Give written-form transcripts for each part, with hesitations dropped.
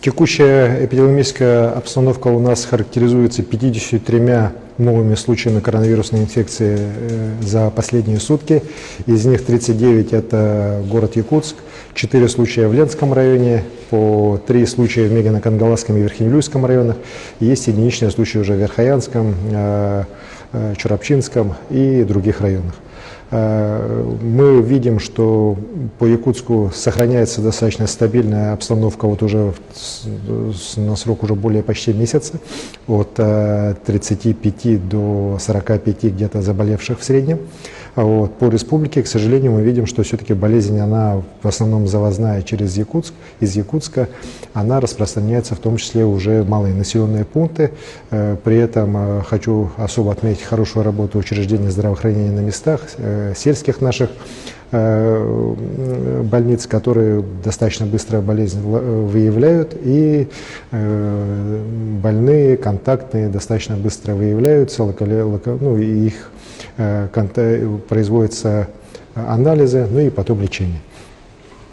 Текущая эпидемиологическая обстановка у нас характеризуется 53 новыми случаями коронавирусной инфекции за последние сутки. Из них 39 – это город Якутск, 4 случая в Ленском районе, по 3 случая в Мегино-Кангаласском и Верхнеуфлюйском районах. Есть единичные случаи уже в Верхоянском, Чурапчинском и других районах. Мы видим, что по Якутску сохраняется достаточно стабильная обстановка вот уже на срок уже более почти месяца, от 35 до 45 где-то заболевших в среднем. Вот. По республике, к сожалению, мы видим, что все-таки болезнь, она в основном завозная через Якутск, из Якутска, она распространяется в том числе уже в малые населенные пункты. При этом хочу особо отметить хорошую работу учреждений здравоохранения на местах, сельских наших больниц, которые достаточно быстро болезнь выявляют, и больные, контактные достаточно быстро выявляются, и их производятся анализы, ну и потом лечение.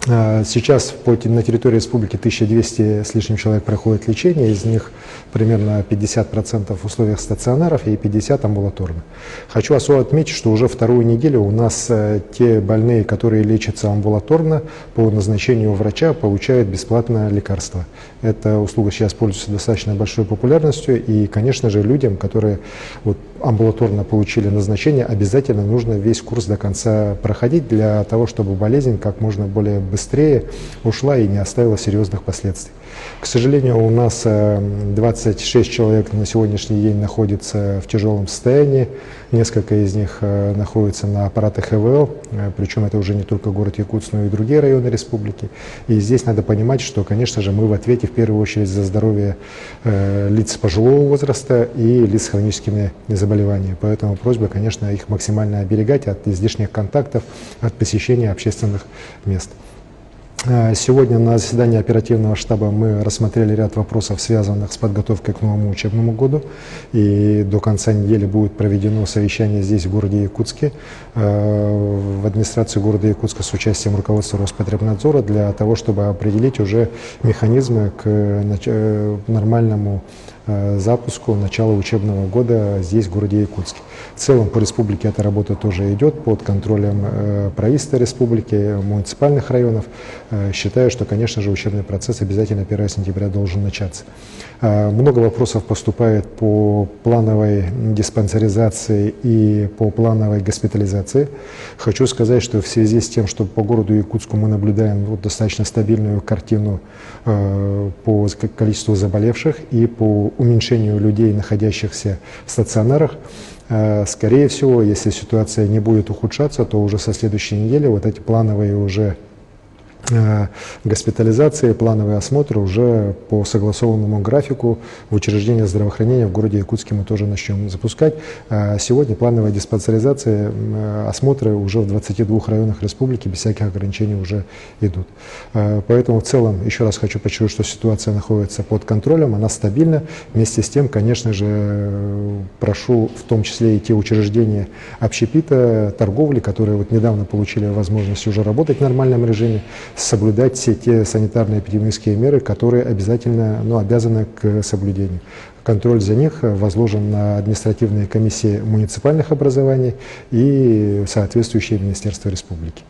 Сейчас на территории республики 1200 с лишним человек проходит лечение, из них примерно 50% в условиях стационаров и 50% амбулаторно. Хочу особо отметить, что уже вторую неделю у нас те больные, которые лечатся амбулаторно, по назначению врача получают бесплатное лекарство. Эта услуга сейчас пользуется достаточно большой популярностью, и, конечно же, людям, которые амбулаторно получили назначение, обязательно нужно весь курс до конца проходить для того, чтобы болезнь как можно более быстрее ушла и не оставила серьезных последствий. К сожалению, у нас 26 человек на сегодняшний день находятся в тяжелом состоянии, несколько из них находятся на аппаратах ИВЛ, причем это уже не только город Якутск, но и другие районы республики. И здесь надо понимать, что, конечно же, мы в ответе в первую очередь за здоровье лиц пожилого возраста и лиц с хроническими заболеваниями. Поэтому просьба, конечно, их максимально оберегать от излишних контактов, от посещения общественных мест. Сегодня на заседании оперативного штаба мы рассмотрели ряд вопросов, связанных с подготовкой к новому учебному году. И до конца недели будет проведено совещание здесь, в городе Якутске, в администрации города Якутска с участием руководства Роспотребнадзора, для того, чтобы определить уже механизмы к нормальному запуску начала учебного года здесь, в городе Якутске. В целом по республике эта работа тоже идет под контролем правительства республики, муниципальных районов. Считаю, что, конечно же, учебный процесс обязательно 1 сентября должен начаться. Много вопросов поступает по плановой диспансеризации и по плановой госпитализации. Хочу сказать, что в связи с тем, что по городу Якутску мы наблюдаем достаточно стабильную картину по количеству заболевших и по уменьшению людей, находящихся в стационарах, скорее всего, если ситуация не будет ухудшаться, то уже со следующей недели вот эти плановые уже госпитализации, плановые осмотры уже по согласованному графику в учреждениях здравоохранения в городе Якутске мы тоже начнем запускать. Сегодня плановая диспансеризация, осмотры уже в 22 районах республики без всяких ограничений уже идут. Поэтому в целом, еще раз хочу подчеркнуть, что ситуация находится под контролем, она стабильна. Вместе с тем, конечно же, прошу в том числе и те учреждения общепита, торговли, которые вот недавно получили возможность уже работать в нормальном режиме, соблюдать все те санитарно-эпидемиологические меры, которые обязательно, обязаны к соблюдению. Контроль за них возложен на административные комиссии муниципальных образований и соответствующие министерства республики.